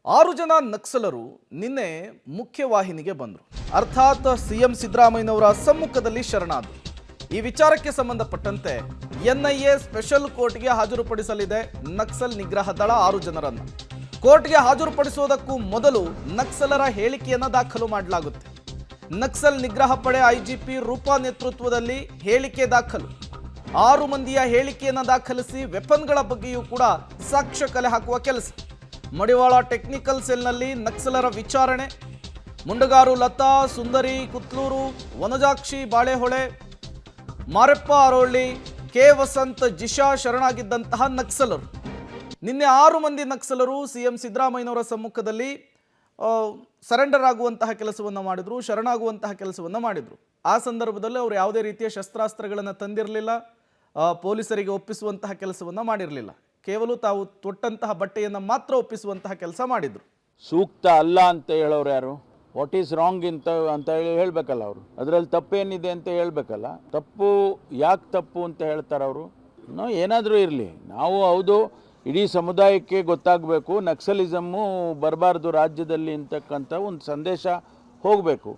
6 ಜನ ನಕ್ಸಲರು ನಿನ್ನೆ ಮುಖ್ಯವಾಹಿನಿಗೆ ಬಂದರು. ಅರ್ಥಾತ್ ಸಿಎಂ ಸಿದ್ದರಾಮಯ್ಯನವರ ಸಮ್ಮುಖದಲ್ಲಿ ಶರಣಾದರು. ಈ ವಿಚಾರಕ್ಕೆ ಸಂಬಂಧಪಟ್ಟಂತೆ ಎನ್ಐಎ ಸ್ಪೆಷಲ್ ಕೋರ್ಟ್ಗೆ ಹಾಜರುಪಡಿಸಲಿದೆ ನಕ್ಸಲ್ ನಿಗ್ರಹ ದಳ 6 ಜನರನ್ನು. ಕೋರ್ಟ್ಗೆ ಹಾಜರುಪಡಿಸುವುದಕ್ಕೂ ಮೊದಲು ನಕ್ಸಲರ ಹೇಳಿಕೆಯನ್ನು ದಾಖಲು ಮಾಡಲಾಗುತ್ತೆ. ನಕ್ಸಲ್ ನಿಗ್ರಹ ಪಡೆ ಐಜಿಪಿ ರೂಪಾ ನೇತೃತ್ವದಲ್ಲಿ ಹೇಳಿಕೆ ದಾಖಲು. 6 ಮಂದಿಯ ಹೇಳಿಕೆಯನ್ನು ದಾಖಲಿಸಿ ವೆಪನ್ಗಳ ಬಗ್ಗೆಯೂ ಕೂಡ ಸಾಕ್ಷ್ಯ ಕಲೆ ಹಾಕುವ ಕೆಲಸ. ಮಡಿವಾಳ ಟೆಕ್ನಿಕಲ್ ಸೆಲ್ನಲ್ಲಿ ನಕ್ಸಲರ ವಿಚಾರಣೆ. ಮುಂಡಗಾರು ಲತಾ, ಸುಂದರಿ ಕುತ್ಲೂರು, ವನಜಾಕ್ಷಿ ಬಾಳೆಹೊಳೆ, ಮಾರೆಪ್ಪ ಅರೋಳ್ಳಿ, ಕೆ ವಸಂತ್, ಜಿಶಾ ಶರಣಾಗಿದ್ದಂತಹ ನಕ್ಸಲರು. ನಿನ್ನೆ 6 ಮಂದಿ ನಕ್ಸಲರು ಸಿಎಂ ಸಿದ್ದರಾಮಯ್ಯನವರ ಸಮ್ಮುಖದಲ್ಲಿ ಸರೆಂಡರ್ ಆಗುವಂತಹ ಕೆಲಸವನ್ನು ಮಾಡಿದ್ರು, ಶರಣಾಗುವಂತಹ ಕೆಲಸವನ್ನು ಮಾಡಿದ್ರು. ಆ ಸಂದರ್ಭದಲ್ಲಿ ಅವರು ಯಾವುದೇ ರೀತಿಯ ಶಸ್ತ್ರಾಸ್ತ್ರಗಳನ್ನು ತಂದಿರಲಿಲ್ಲ, ಪೊಲೀಸರಿಗೆ ಒಪ್ಪಿಸುವಂತಹ ಕೆಲಸವನ್ನು ಮಾಡಿರಲಿಲ್ಲ. ಕೇವಲ ತಾವು ತೊಟ್ಟಂತಹ ಬಟ್ಟೆಯನ್ನು ಮಾತ್ರ ಒಪ್ಪಿಸುವಂತಹ ಕೆಲಸ ಮಾಡಿದ್ರು. ಸೂಕ್ತ ಅಲ್ಲ ಅಂತ ಹೇಳೋರು ಯಾರು? ವಾಟ್ ಈಸ್ ರಾಂಗ್ ಅಂತ ಹೇಳಬೇಕಲ್ಲ ಅವರು. ಅದರಲ್ಲಿ ತಪ್ಪೇನಿದೆ ಅಂತ ಹೇಳಬೇಕಲ್ಲ. ತಪ್ಪು ಯಾಕೆ ತಪ್ಪು ಅಂತ ಹೇಳ್ತಾರೆ ಅವರು? ಏನಾದರೂ ಇರಲಿ, ನಾವು ಹೌದು ಇಡೀ ಸಮುದಾಯಕ್ಕೆ ಗೊತ್ತಾಗಬೇಕು, ನಕ್ಸಲಿಸಮ್ಮು ಬರಬಾರ್ದು ರಾಜ್ಯದಲ್ಲಿ ಅಂತಕ್ಕಂಥ ಒಂದು ಸಂದೇಶ ಹೋಗಬೇಕು.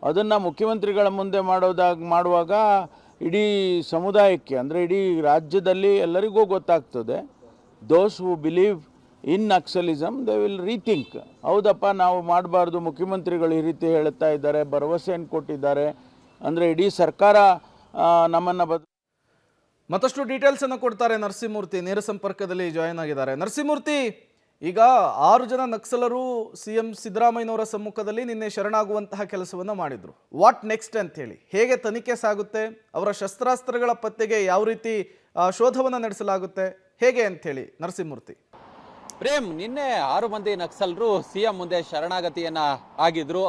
ಅದನ್ನು ಮುಖ್ಯಮಂತ್ರಿಗಳ ಮುಂದೆ ಮಾಡುವಾಗ ಇಡೀ ಸಮುದಾಯಕ್ಕೆ, ಅಂದರೆ ಇಡೀ ರಾಜ್ಯದಲ್ಲಿ ಎಲ್ಲರಿಗೂ ಗೊತ್ತಾಗ್ತದೆ. Those who believe in naxalism they will rethink. ಹೌದಪ್ಪ, ನಾವು ಮಾಡಬಾರ್ದು, ಮುಖ್ಯಮಂತ್ರಿಗಳು ಈ ರೀತಿ ಹೇಳ್ತಾ ಇದ್ದಾರೆ, ಭರವಸೆಯನ್ನು ಕೊಟ್ಟಿದ್ದಾರೆ, ಅಂದರೆ ಇಡೀ ಸರ್ಕಾರ ನಮ್ಮನ್ನು ಮತ್ತಷ್ಟು ಡೀಟೇಲ್ಸ್ ಅನ್ನು ಕೊಡ್ತಾರೆ ನರಸಿಂಹಮೂರ್ತಿ, ನೇರ ಸಂಪರ್ಕದಲ್ಲಿ ಜಾಯಿನ್ ಆಗಿದ್ದಾರೆ. ನರಸಿಂಹಮೂರ್ತಿ, ಈಗ 6 ಜನ ನಕ್ಸಲರು ಸಿಎಂ ಸಿದ್ದರಾಮಯ್ಯನವರ ಸಮ್ಮುಖದಲ್ಲಿ ನಿನ್ನೆ ಶರಣಾಗುವಂತಹ ಕೆಲಸವನ್ನು ಮಾಡಿದ್ರು. ವಾಟ್ ನೆಕ್ಸ್ಟ್ ಅಂತ ಹೇಳಿ, ಹೇಗೆ ತನಿಖೆ ಸಾಗುತ್ತೆ, ಅವರ ಶಸ್ತ್ರಾಸ್ತ್ರಗಳ ಪತ್ತೆಗೆ ಯಾವ ರೀತಿ ಶೋಧವನ್ನು ನಡೆಸಲಾಗುತ್ತೆ, ಹೇಗೆ ಅಂತ ಹೇಳಿ ನರಸಿಂಹಮೂರ್ತಿ? ಪ್ರೇಮ್, ನಿನ್ನೆ 6 ಮಂದಿ ನಕ್ಸಲರು ಸಿಎಂ ಮುಂದೆ ಶರಣಾಗತಿಯನ್ನ ಆಗಿದ್ರು.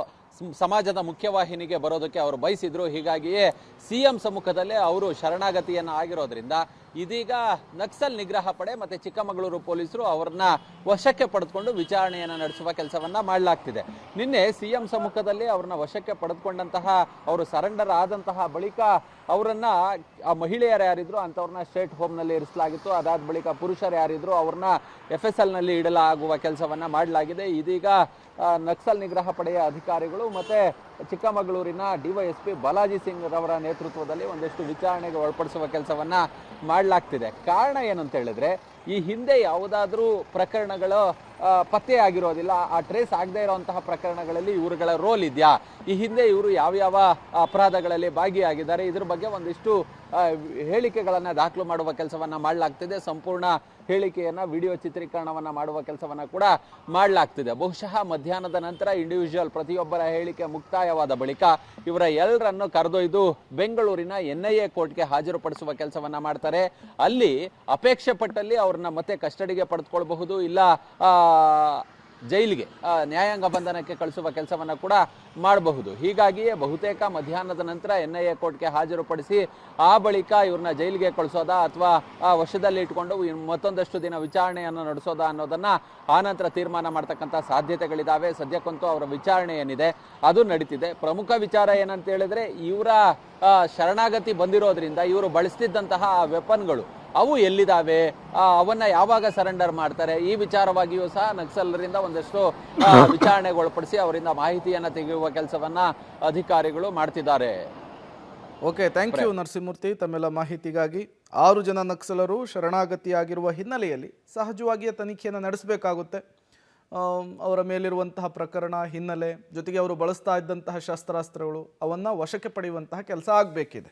ಸಮಾಜದ ಮುಖ್ಯವಾಹಿನಿಗೆ ಬರೋದಕ್ಕೆ ಅವರು ಬಯಸಿದ್ರು. ಹೀಗಾಗಿಯೇ ಸಿಎಂ ಸಮ್ಮುಖದಲ್ಲೇ ಅವರು ಶರಣಾಗತಿಯನ್ನ ಆಗಿರೋದ್ರಿಂದ ಇದೀಗ ನಕ್ಸಲ್ ನಿಗ್ರಹ ಪಡೆ ಮತ್ತೆ ಚಿಕ್ಕಮಗಳೂರು ಪೊಲೀಸರು ಅವರನ್ನ ವಶಕ್ಕೆ ಪಡೆದುಕೊಂಡು ವಿಚಾರಣೆಯನ್ನು ನಡೆಸುವ ಕೆಲಸವನ್ನ ಮಾಡಲಾಗ್ತಿದೆ. ನಿನ್ನೆ ಸಿಎಂ ಸಮ್ಮುಖದಲ್ಲಿ ಅವ್ರನ್ನ ವಶಕ್ಕೆ ಪಡೆದುಕೊಂಡಂತಹ, ಅವರು ಸರೆಂಡರ್ ಆದಂತಹ ಬಳಿಕ ಅವರನ್ನ, ಆ ಮಹಿಳೆಯರು ಯಾರಿದ್ರು ಅಂಥವ್ರನ್ನ ಸ್ಟೇಟ್ ಹೋಮ್ನಲ್ಲಿ ಇರಿಸಲಾಗಿತ್ತು. ಅದಾದ ಬಳಿಕ ಪುರುಷರು ಯಾರಿದ್ರು ಅವ್ರನ್ನ FSL ನಲ್ಲಿ ಇಡಲಾಗುವ ಕೆಲಸವನ್ನ ಮಾಡಲಾಗಿದೆ. ಇದೀಗ ನಕ್ಸಲ್ ನಿಗ್ರಹ ಪಡೆಯ ಅಧಿಕಾರಿಗಳು ಮತ್ತೆ ಚಿಕ್ಕಮಗಳೂರಿನ DYSP ಬಾಲಾಜಿ ಸಿಂಗ್ ರವರ ನೇತೃತ್ವದಲ್ಲಿ ಒಂದಷ್ಟು ವಿಚಾರಣೆಗೆ ಒಳಪಡಿಸುವ ಕೆಲಸವನ್ನ ಮಾಡಲಾಗ್ತಿದೆ. ಕಾರಣ ಏನು ಅಂತ ಹೇಳಿದ್ರೆ, ಈ ಹಿಂದೆ ಯಾವುದಾದ್ರೂ ಪ್ರಕರಣಗಳು ಪತ್ತೆಯಾಗಿರೋದಿಲ್ಲ, ಆ ಟ್ರೇಸ್ ಆಗದೆ ಇರುವಂತಹ ಪ್ರಕರಣಗಳಲ್ಲಿ ಇವರುಗಳ ರೋಲ್ ಇದೆಯಾ, ಈ ಹಿಂದೆ ಇವರು ಯಾವ್ಯಾವ ಅಪರಾಧಗಳಲ್ಲಿ ಭಾಗಿಯಾಗಿದ್ದಾರೆ, ಇದ್ರ ಬಗ್ಗೆ ಒಂದಿಷ್ಟು ಹೇಳಿಕೆಗಳನ್ನು ದಾಖಲು ಮಾಡುವ ಕೆಲಸವನ್ನ ಮಾಡಲಾಗ್ತಿದೆ. ಸಂಪೂರ್ಣ ಹೇಳಿಕೆಯನ್ನ ವಿಡಿಯೋ ಚಿತ್ರೀಕರಣವನ್ನ ಮಾಡುವ ಕೆಲಸವನ್ನ ಕೂಡ ಮಾಡಲಾಗ್ತಿದೆ. ಬಹುಶಃ ಮಧ್ಯಾಹ್ನದ ನಂತರ ಇಂಡಿವಿಜುವಲ್ ಪ್ರತಿಯೊಬ್ಬರ ಹೇಳಿಕೆ ಮುಕ್ತಾಯವಾದ ಬಳಿಕ ಇವರ ಎಲ್ಲರನ್ನು ಕರೆದೊಯ್ದು ಬೆಂಗಳೂರಿನ NIA ಕೋರ್ಟ್ಗೆ ಹಾಜರುಪಡಿಸುವ ಕೆಲಸವನ್ನ ಮಾಡ್ತಾರೆ. ಅಲ್ಲಿ ಅಪೇಕ್ಷೆ ಪಟ್ಟಲ್ಲಿ ಅವ್ರನ್ನ ಮತ್ತೆ ಕಸ್ಟಡಿಗೆ ಪಡೆದುಕೊಳ್ಬಹುದು, ಇಲ್ಲ ಜೈಲಿಗೆ, ನ್ಯಾಯಾಂಗ ಬಂಧನಕ್ಕೆ ಕಳಿಸುವ ಕೆಲಸವನ್ನ ಕೂಡ ಮಾಡಬಹುದು. ಹೀಗಾಗಿಯೇ ಬಹುತೇಕ ಮಧ್ಯಾಹ್ನದ ನಂತರ NIA ಕೋರ್ಟ್ಗೆ ಹಾಜರುಪಡಿಸಿ ಆ ಬಳಿಕ ಇವ್ರನ್ನ ಜೈಲಿಗೆ ಕಳಿಸೋದಾ ಅಥವಾ ವಶದಲ್ಲಿ ಇಟ್ಕೊಂಡು ಮತ್ತೊಂದಷ್ಟು ದಿನ ವಿಚಾರಣೆಯನ್ನು ನಡೆಸೋದಾ ಅನ್ನೋದನ್ನ ಆನಂತರ ತೀರ್ಮಾನ ಮಾಡ್ತಕ್ಕಂಥ ಸಾಧ್ಯತೆಗಳಿದಾವೆ. ಸದ್ಯಕ್ಕಂತೂ ಅವರ ವಿಚಾರಣೆ ಏನಿದೆ ಅದು ನಡೀತಿದೆ. ಪ್ರಮುಖ ವಿಚಾರ ಏನಂತ ಹೇಳಿದ್ರೆ, ಇವರ ಶರಣಾಗತಿ ಬಂದಿರೋದ್ರಿಂದ ಇವರು ಬಳಸ್ತಿದ್ದಂತಹ ವೆಪನ್ಗಳು ಅವು ಎಲ್ಲಿದ್ದಾವೆ, ಅವನ್ನ ಯಾವಾಗ ಸರೆಂಡರ್ ಮಾಡ್ತಾರೆ, ಈ ವಿಚಾರವಾಗಿಯೂ ಸಹ ನಕ್ಸಲರಿಂದ ಒಂದಷ್ಟು ವಿಚಾರಣೆಗೆ ಒಳಪಡಿಸಿ ಅವರಿಂದ ಮಾಹಿತಿಯನ್ನ ತೆಗೆಯುವ ಕೆಲಸವನ್ನ ಅಧಿಕಾರಿಗಳು ಮಾಡ್ತಿದ್ದಾರೆ. ಓಕೆ, ಥ್ಯಾಂಕ್ ಯು ನರಸಿಂಹಮೂರ್ತಿ ತಮ್ಮೆಲ್ಲ ಮಾಹಿತಿಗಾಗಿ. 6 ಜನ ನಕ್ಸಲರು ಶರಣಾಗತಿಯಾಗಿರುವ ಹಿನ್ನೆಲೆಯಲ್ಲಿ ಸಹಜವಾಗಿಯೇ ತನಿಖೆಯನ್ನು ನಡೆಸಬೇಕಾಗುತ್ತೆ. ಅವರ ಮೇಲಿರುವಂತಹ ಪ್ರಕರಣ ಹಿನ್ನೆಲೆ ಜೊತೆಗೆ ಅವರು ಬಳಸ್ತಾ ಇದ್ದಂತಹ ಶಸ್ತ್ರಾಸ್ತ್ರಗಳು ಅವನ್ನು ವಶಕ್ಕೆ ಪಡೆಯುವಂತಹ ಕೆಲಸ ಆಗಬೇಕಿದೆ.